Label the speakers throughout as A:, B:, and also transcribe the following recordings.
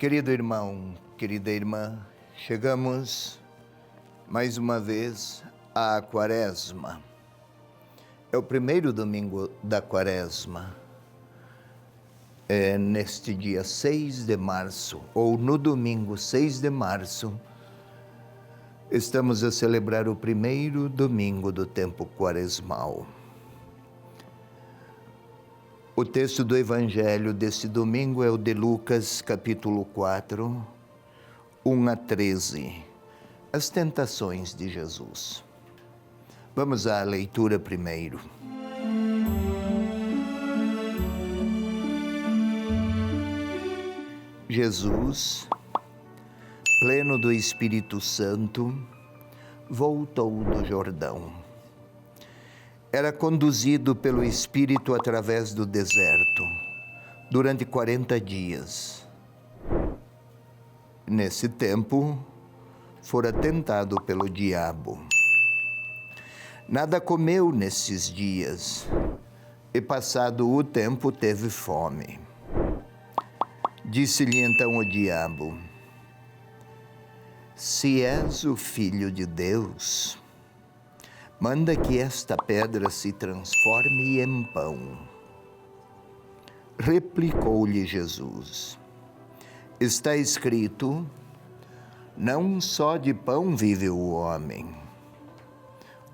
A: Querido irmão, querida irmã, chegamos mais uma vez à Quaresma. É o primeiro domingo da Quaresma. É neste dia 6 de março, ou no domingo 6 de março, estamos a celebrar o primeiro domingo do tempo quaresmal. O texto do Evangelho desse domingo é o de Lucas, capítulo 4, 1 a 13. As tentações de Jesus. Vamos à leitura primeiro. Jesus, pleno do Espírito Santo, voltou do Jordão. Era conduzido pelo Espírito através do deserto, durante 40 dias. Nesse tempo, fora tentado pelo diabo. Nada comeu nesses dias, e passado o tempo teve fome. Disse-lhe então o diabo: se és o Filho de Deus, manda que esta pedra se transforme em pão. Replicou-lhe Jesus: está escrito, não só de pão vive o homem.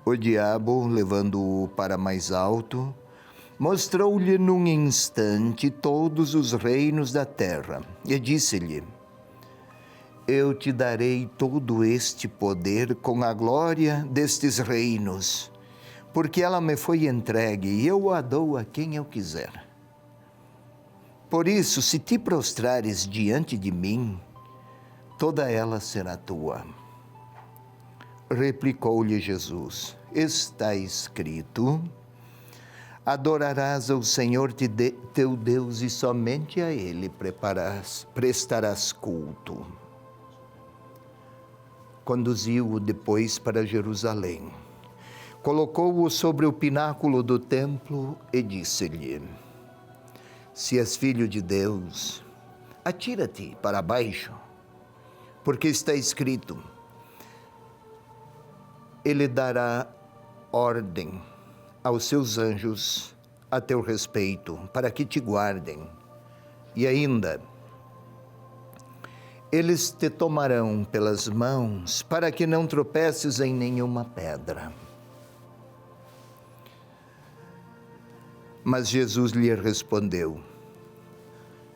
A: O diabo, levando-o para mais alto, mostrou-lhe num instante todos os reinos da terra e disse-lhe: eu te darei todo este poder com a glória destes reinos, porque ela me foi entregue e eu a dou a quem eu quiser. Por isso, se te prostrares diante de mim, toda ela será tua. Replicou-lhe Jesus: está escrito, adorarás ao Senhor teu Deus e somente a Ele prestarás culto. Conduziu-o depois para Jerusalém. Colocou-o sobre o pináculo do templo e disse-lhe: se és filho de Deus, atira-te para baixo, porque está escrito, Ele dará ordem aos seus anjos a teu respeito, para que te guardem, e ainda eles te tomarão pelas mãos, para que não tropeces em nenhuma pedra. Mas Jesus lhe respondeu: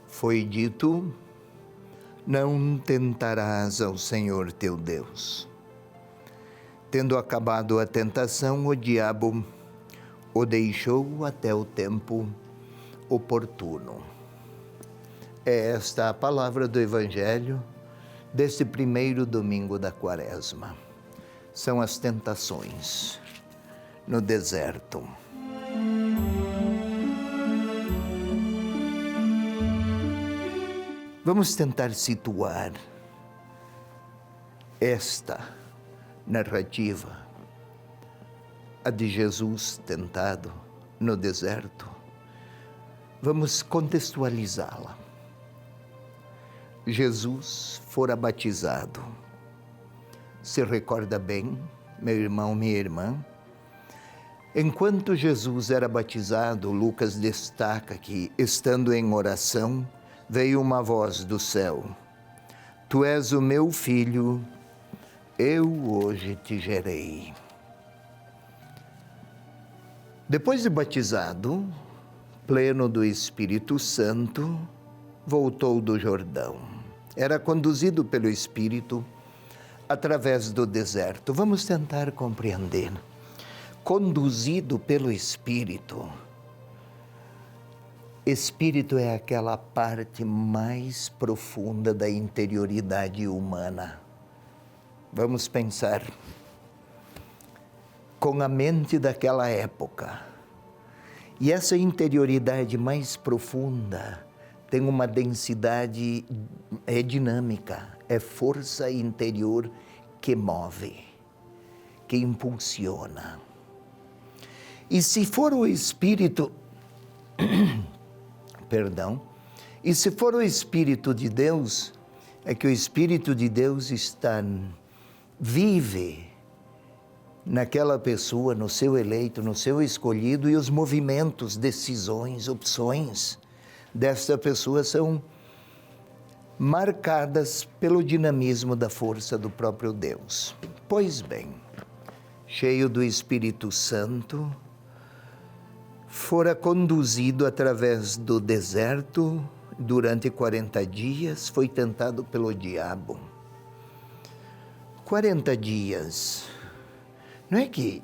A: foi dito, não tentarás ao Senhor teu Deus. Tendo acabado a tentação, o diabo o deixou até o tempo oportuno. É esta a palavra do Evangelho deste primeiro domingo da Quaresma. São as tentações no deserto. Vamos tentar situar esta narrativa, a de Jesus tentado no deserto. Vamos contextualizá-la. Jesus fora batizado. Se recorda bem, meu irmão, minha irmã? Enquanto Jesus era batizado, Lucas destaca que, estando em oração, veio uma voz do céu: tu és o meu filho, eu hoje te gerei. Depois de batizado, pleno do Espírito Santo, voltou do Jordão. Era conduzido pelo Espírito através do deserto. Vamos tentar compreender. Conduzido pelo Espírito. Espírito é aquela parte mais profunda da interioridade humana. Vamos pensar com a mente daquela época. E essa interioridade mais profunda tem uma densidade, é dinâmica, é força interior que move, que impulsiona. E se for o Espírito, e se for o Espírito de Deus, é que o Espírito de Deus vive naquela pessoa, no seu eleito, no seu escolhido, e os movimentos, decisões, opções desta pessoa são marcadas pelo dinamismo da força do próprio Deus. Pois bem, cheio do Espírito Santo, fora conduzido através do deserto durante 40 dias, foi tentado pelo diabo. 40 dias. Não é que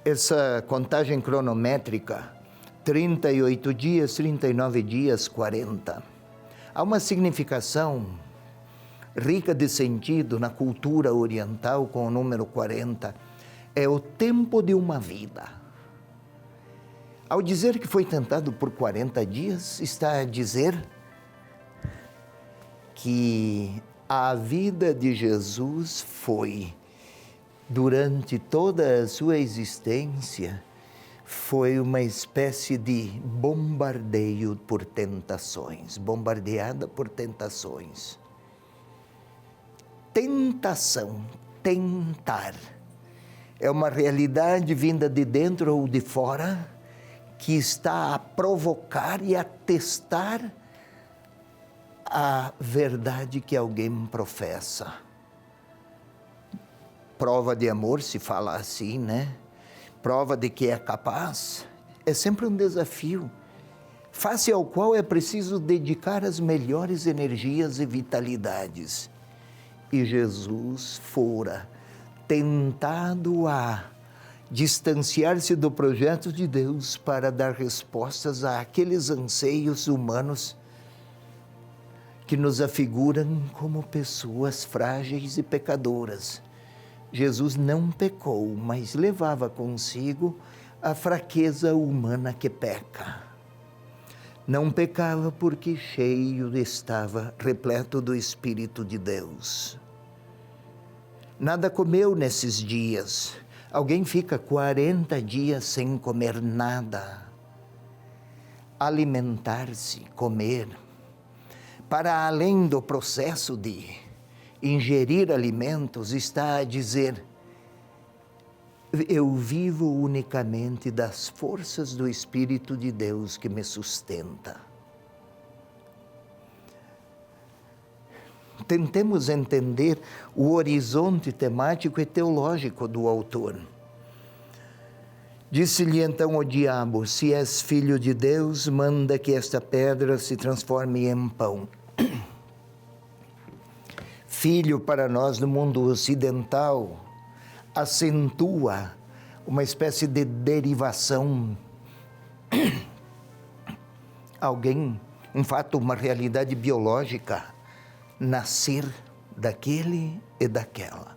A: essa contagem cronométrica, 38 dias, 39 dias, 40. Há uma significação rica de sentido na cultura oriental com o número 40. É o tempo de uma vida. Ao dizer que foi tentado por 40 dias, está a dizer que a vida de Jesus foi, durante toda a sua existência, foi uma espécie de bombardeio por tentações, bombardeada por tentações. Tentação, tentar, é uma realidade vinda de dentro ou de fora, que está a provocar e a testar a verdade que alguém professa. Prova de amor, se fala assim, né? Prova de que é capaz, é sempre um desafio, face ao qual é preciso dedicar as melhores energias e vitalidades. E Jesus fora tentado a distanciar-se do projeto de Deus para dar respostas àqueles anseios humanos que nos afiguram como pessoas frágeis e pecadoras. Jesus não pecou, mas levava consigo a fraqueza humana que peca. Não pecava porque cheio estava, repleto do Espírito de Deus. Nada comeu nesses dias. Alguém fica 40 dias sem comer nada. Alimentar-se, comer, para além do processo de ingerir alimentos, está a dizer: eu vivo unicamente das forças do Espírito de Deus que me sustenta. Tentemos entender o horizonte temático e teológico do autor. Disse-lhe então o diabo: se és filho de Deus, manda que esta pedra se transforme em pão. Filho, para nós no mundo ocidental, acentua uma espécie de derivação. Alguém, um fato, uma realidade biológica, nascer daquele e daquela.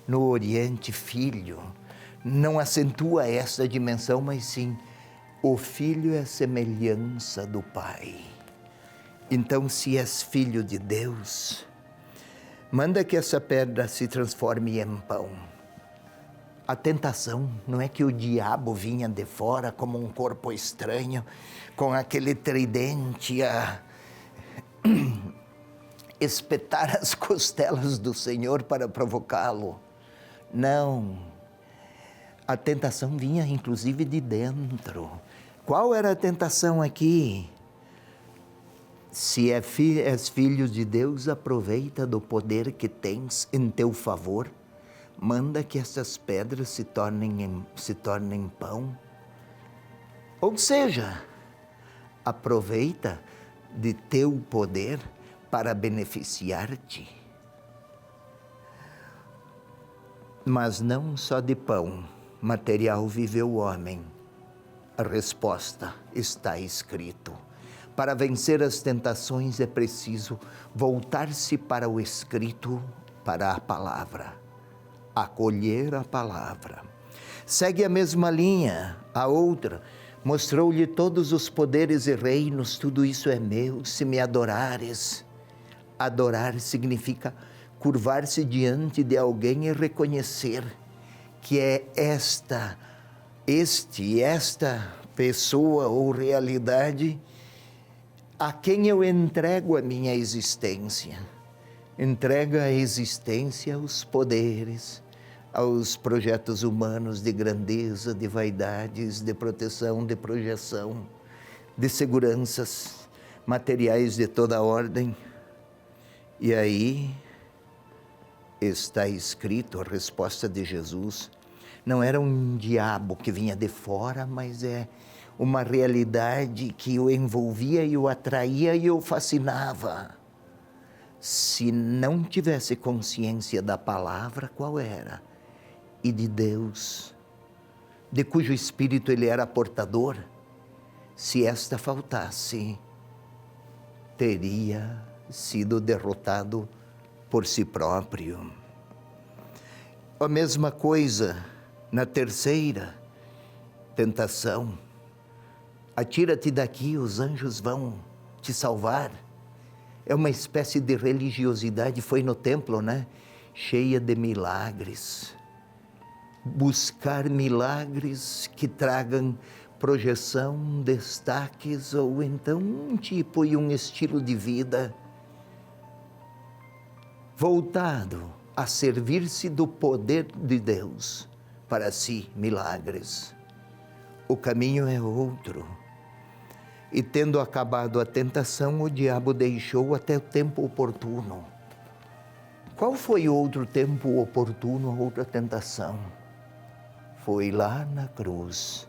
A: No Oriente, filho não acentua essa dimensão, mas sim, o filho é a semelhança do pai. Então, se és filho de Deus, manda que essa pedra se transforme em pão. A tentação não é que o diabo vinha de fora como um corpo estranho, com aquele tridente a espetar as costelas do Senhor para provocá-lo. Não. A tentação vinha inclusive de dentro. Qual era a tentação aqui? Se és filho de Deus, aproveita do poder que tens em teu favor. Manda que essas pedras se tornem pão. Ou seja, aproveita de teu poder para beneficiar-te. Mas não só de pão material vive o homem. A resposta está escrito. Para vencer as tentações é preciso voltar-se para o escrito, para a palavra. Acolher a palavra. Segue a mesma linha, a outra. Mostrou-lhe todos os poderes e reinos, tudo isso é meu, se me adorares. Adorar significa curvar-se diante de alguém e reconhecer que é esta pessoa ou realidade a quem eu entrego a minha existência. Entrega a existência aos poderes, aos projetos humanos de grandeza, de vaidades, de proteção, de projeção, de seguranças materiais de toda ordem. E aí está escrito a resposta de Jesus. Não era um diabo que vinha de fora, mas é uma realidade que o envolvia e o atraía e o fascinava. Se não tivesse consciência da palavra, qual era? E de Deus, de cujo espírito ele era portador, se esta faltasse, teria sido derrotado por si próprio. A mesma coisa na terceira tentação. Atira-te daqui, os anjos vão te salvar. É uma espécie de religiosidade, foi no templo, né? Cheia de milagres. Buscar milagres que tragam projeção, destaques, ou então um tipo e um estilo de vida voltado a servir-se do poder de Deus para si, milagres. O caminho é outro. E tendo acabado a tentação, o diabo deixou até o tempo oportuno. Qual foi outro tempo oportuno, outra tentação? Foi lá na cruz.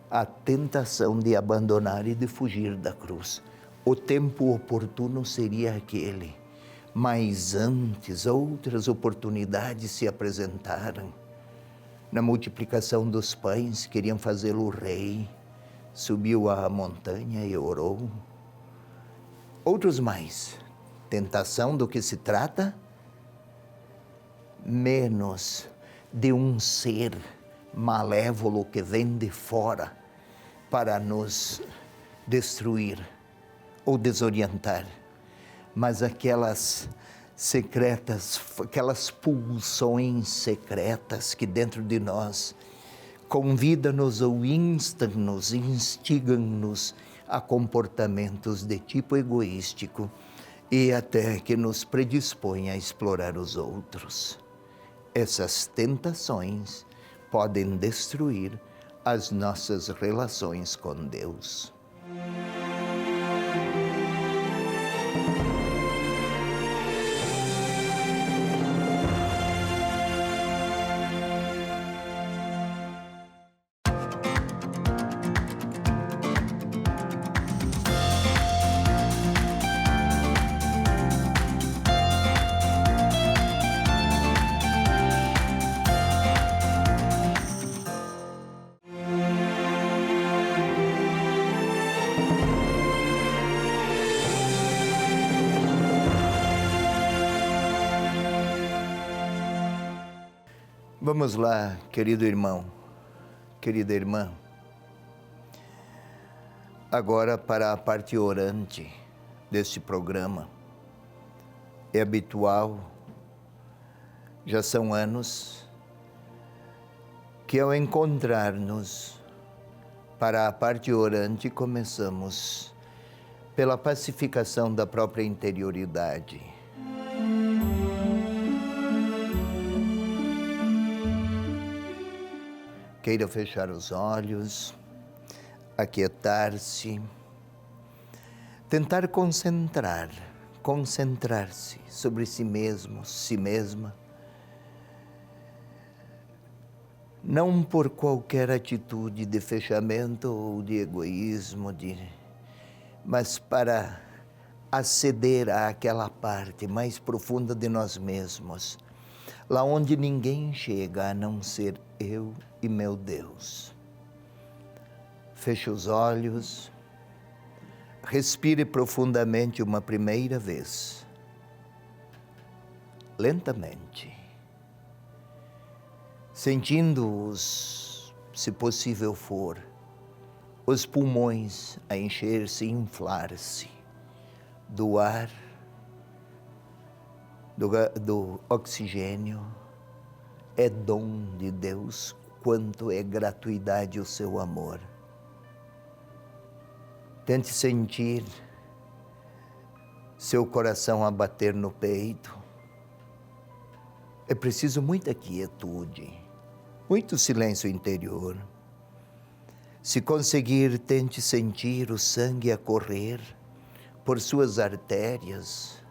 A: A tentação de abandonar e de fugir da cruz. O tempo oportuno seria aquele. Mas antes, outras oportunidades se apresentaram. Na multiplicação dos pães, queriam fazê-lo rei. Subiu à montanha e orou. Outros mais. Tentação do que se trata? Menos de um ser malévolo que vem de fora para nos destruir ou desorientar. Mas aquelas secretas, aquelas pulsões secretas que dentro de nós convida-nos ou instam-nos, instigam-nos a comportamentos de tipo egoístico e até que nos predispõe a explorar os outros. Essas tentações podem destruir as nossas relações com Deus. Vamos lá, querido irmão, querida irmã, agora para a parte orante deste programa. É habitual, já são anos, que ao encontrar-nos para a parte orante, começamos pela pacificação da própria interioridade. Queira fechar os olhos, aquietar-se, tentar concentrar-se sobre si mesmo, si mesma, não por qualquer atitude de fechamento ou de egoísmo, mas para aceder àquela parte mais profunda de nós mesmos, lá onde ninguém chega a não ser eu e meu Deus. Feche os olhos, respire profundamente uma primeira vez, lentamente, sentindo-os, se possível for, os pulmões a encher-se e inflar-se do ar, do oxigênio. É dom de Deus, quanto é gratuidade o seu amor. Tente sentir seu coração a bater no peito. É preciso muita quietude, muito silêncio interior. Se conseguir, tente sentir o sangue a correr por suas artérias,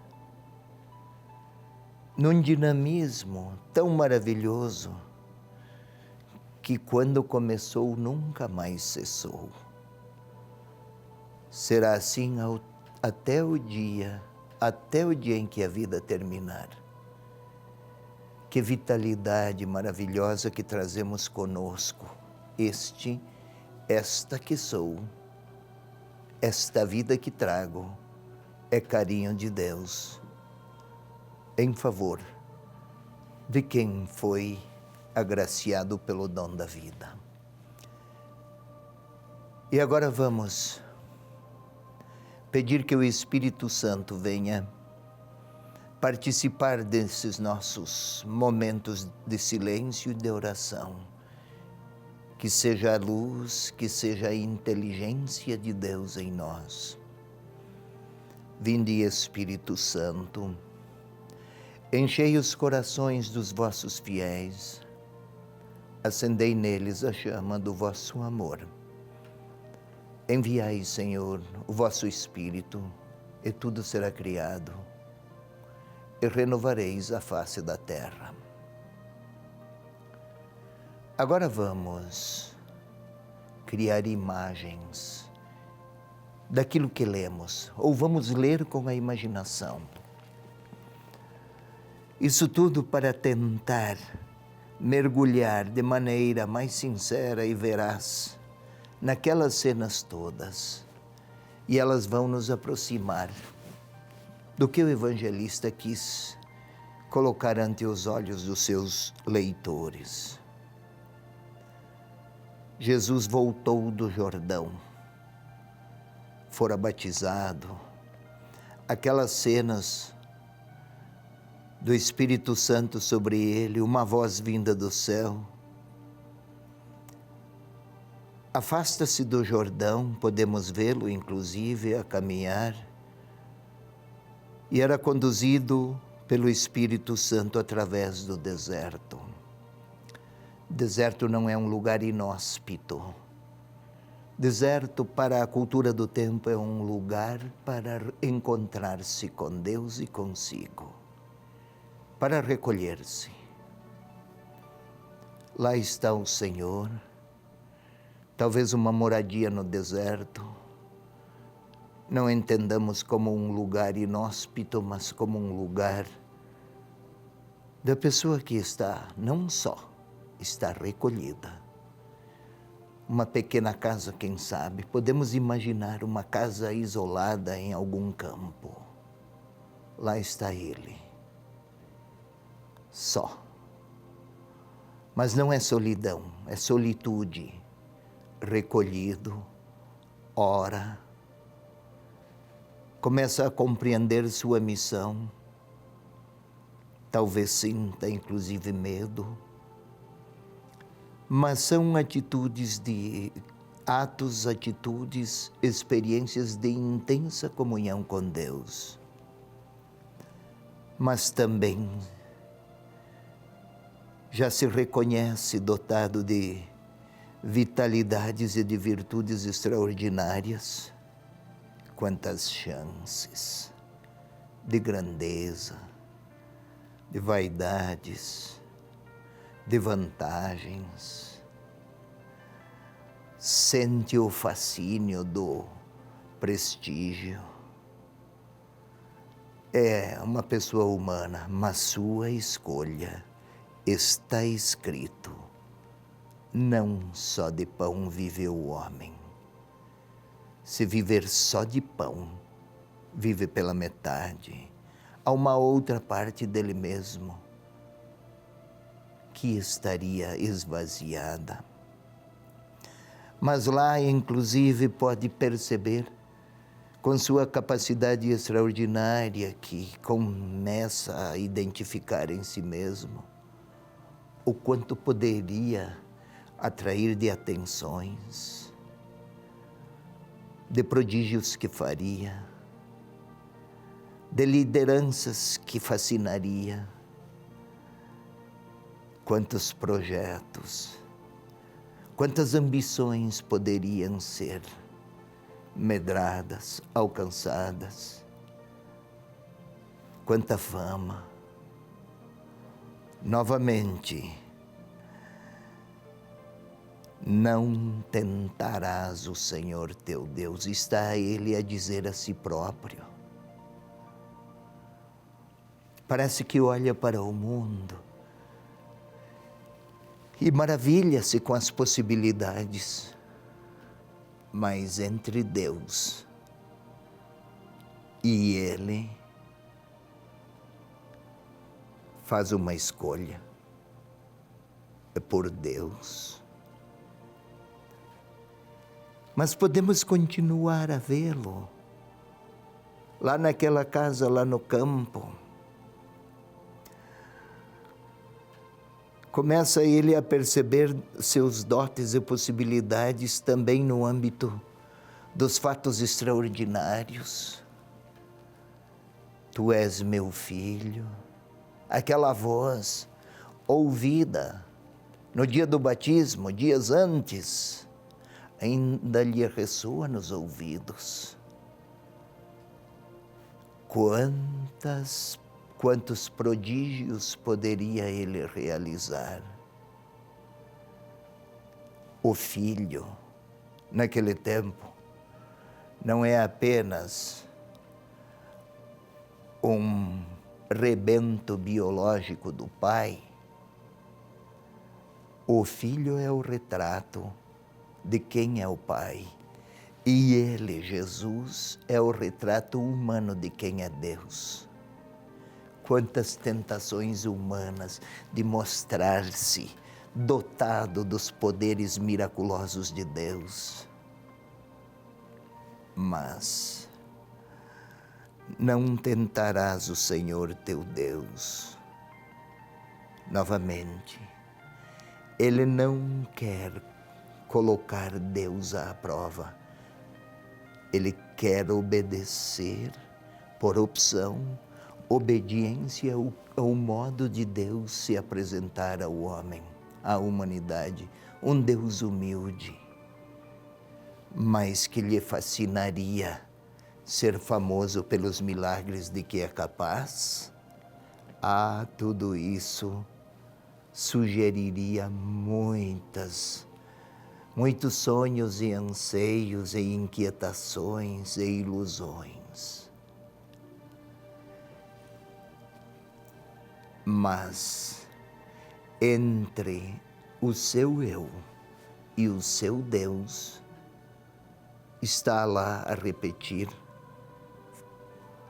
A: num dinamismo tão maravilhoso que quando começou nunca mais cessou. Será assim até o dia em que a vida terminar. Que vitalidade maravilhosa que trazemos conosco, esta que sou, esta vida que trago, é carinho de Deus em favor de quem foi agraciado pelo dom da vida. E agora vamos pedir que o Espírito Santo venha participar desses nossos momentos de silêncio e de oração. Que seja a luz, que seja a inteligência de Deus em nós. Vinde, Espírito Santo, enchei os corações dos vossos fiéis, acendei neles a chama do vosso amor. Enviai, Senhor, o vosso Espírito, e tudo será criado, e renovareis a face da terra. Agora vamos criar imagens daquilo que lemos, ou vamos ler com a imaginação. Isso tudo para tentar mergulhar de maneira mais sincera e veraz naquelas cenas todas, e elas vão nos aproximar do que o evangelista quis colocar ante os olhos dos seus leitores. Jesus voltou do Jordão, fora batizado, aquelas cenas do Espírito Santo sobre ele, uma voz vinda do céu. Afasta-se do Jordão, podemos vê-lo inclusive a caminhar, e era conduzido pelo Espírito Santo através do deserto. Deserto não é um lugar inóspito. Deserto para a cultura do tempo é um lugar para encontrar-se com Deus e consigo, para recolher-se. Lá está o Senhor, talvez uma moradia no deserto. Não entendamos como um lugar inóspito, mas como um lugar da pessoa que está, não só, está recolhida. Uma pequena casa, quem sabe, podemos imaginar uma casa isolada em algum campo. Lá está ele, só. Mas não é solidão, é solitude. Recolhido, ora, começa a compreender sua missão, talvez sinta inclusive medo, mas são atitudes, experiências de intensa comunhão com Deus. Mas também já se reconhece dotado de vitalidades e de virtudes extraordinárias. Quantas chances de grandeza, de vaidades, de vantagens. Sente o fascínio do prestígio. É uma pessoa humana, mas sua escolha. Está escrito: não só de pão vive o homem. Se viver só de pão, vive pela metade. Há uma outra parte dele mesmo que estaria esvaziada. Mas lá, inclusive, pode perceber, com sua capacidade extraordinária, que começa a identificar em si mesmo o quanto poderia atrair de atenções. de prodígios que faria, de lideranças que fascinaria. Quantos projetos, quantas ambições poderiam ser medradas, alcançadas, quanta fama. Novamente, não tentarás o Senhor teu Deus, está Ele a dizer a si próprio. Parece que olha para o mundo e maravilha-se com as possibilidades, mas entre Deus e Ele faz uma escolha, é por Deus. Mas podemos continuar a vê-lo, lá naquela casa, lá no campo. Começa ele a perceber seus dotes e possibilidades também no âmbito dos fatos extraordinários. Tu és meu filho. Aquela voz ouvida no dia do batismo, dias antes, ainda lhe ressoa nos ouvidos. Quantos prodígios poderia ele realizar? O filho, naquele tempo, não é apenas um rebento biológico do pai. O filho é o retrato de quem é o pai. E ele, Jesus, é o retrato humano de quem é Deus. Quantas tentações humanas de mostrar-se dotado dos poderes miraculosos de Deus. Mas não tentarás o Senhor teu Deus. Novamente, Ele não quer colocar Deus à prova. Ele quer obedecer por opção, obediência ao modo de Deus se apresentar ao homem, à humanidade. Um Deus humilde, mas que lhe fascinaria ser famoso pelos milagres de que é capaz. Tudo isso sugeriria muitos sonhos e anseios e inquietações e ilusões. Mas entre o seu eu e o seu Deus está lá a repetir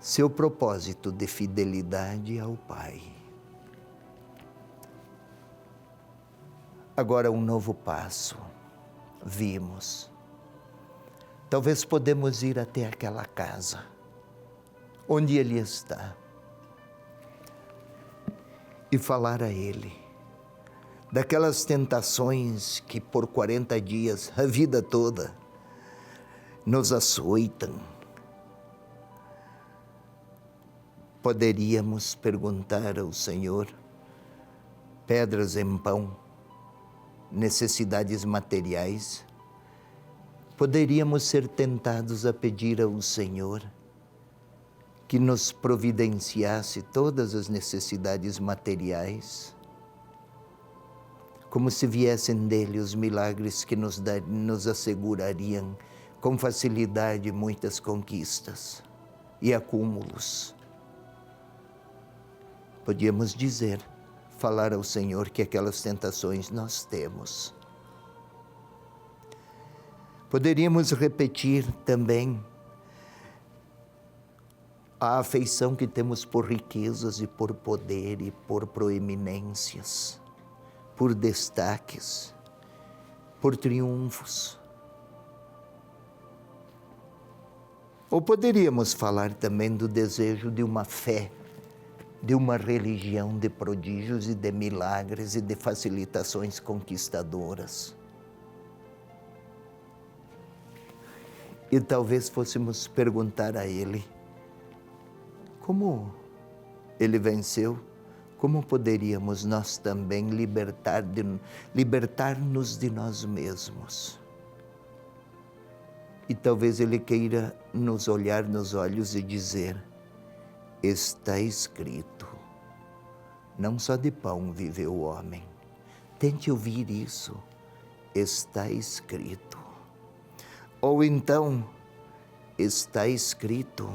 A: seu propósito de fidelidade ao Pai. Agora um novo passo. Vimos. Talvez podemos ir até aquela casa onde ele está e falar a ele daquelas tentações que por 40 dias, a vida toda, nos açoitam. Poderíamos perguntar ao Senhor, pedras em pão, necessidades materiais, poderíamos ser tentados a pedir ao Senhor que nos providenciasse todas as necessidades materiais, como se viessem dele os milagres que nos assegurariam com facilidade muitas conquistas e acúmulos. Podíamos dizer, falar ao Senhor que aquelas tentações nós temos. Poderíamos repetir também a afeição que temos por riquezas e por poder e por proeminências, por destaques, por triunfos. Ou poderíamos falar também do desejo de uma fé, de uma religião de prodígios e de milagres e de facilitações conquistadoras. E talvez fôssemos perguntar a Ele, como Ele venceu, como poderíamos nós também libertar-nos de nós mesmos? E talvez Ele queira nos olhar nos olhos e dizer, está escrito, não só de pão vive o homem. Tente ouvir isso, está escrito. Ou então, está escrito,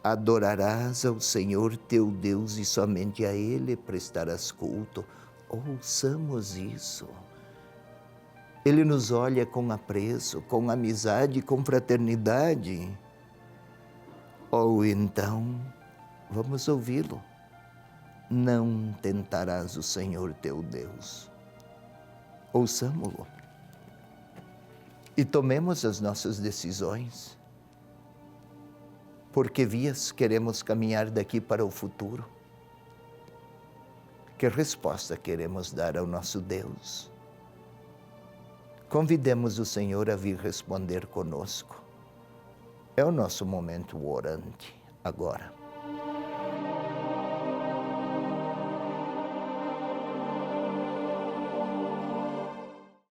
A: adorarás ao Senhor teu Deus e somente a Ele prestarás culto. Ouçamos isso. Ele nos olha com apreço, com amizade, com fraternidade. Ou então, vamos ouvi-lo. Não tentarás o Senhor teu Deus. Ouçamo-lo. E tomemos as nossas decisões. Por que vias queremos caminhar daqui para o futuro? Que resposta queremos dar ao nosso Deus? Convidemos o Senhor a vir responder conosco. É o nosso momento orante agora.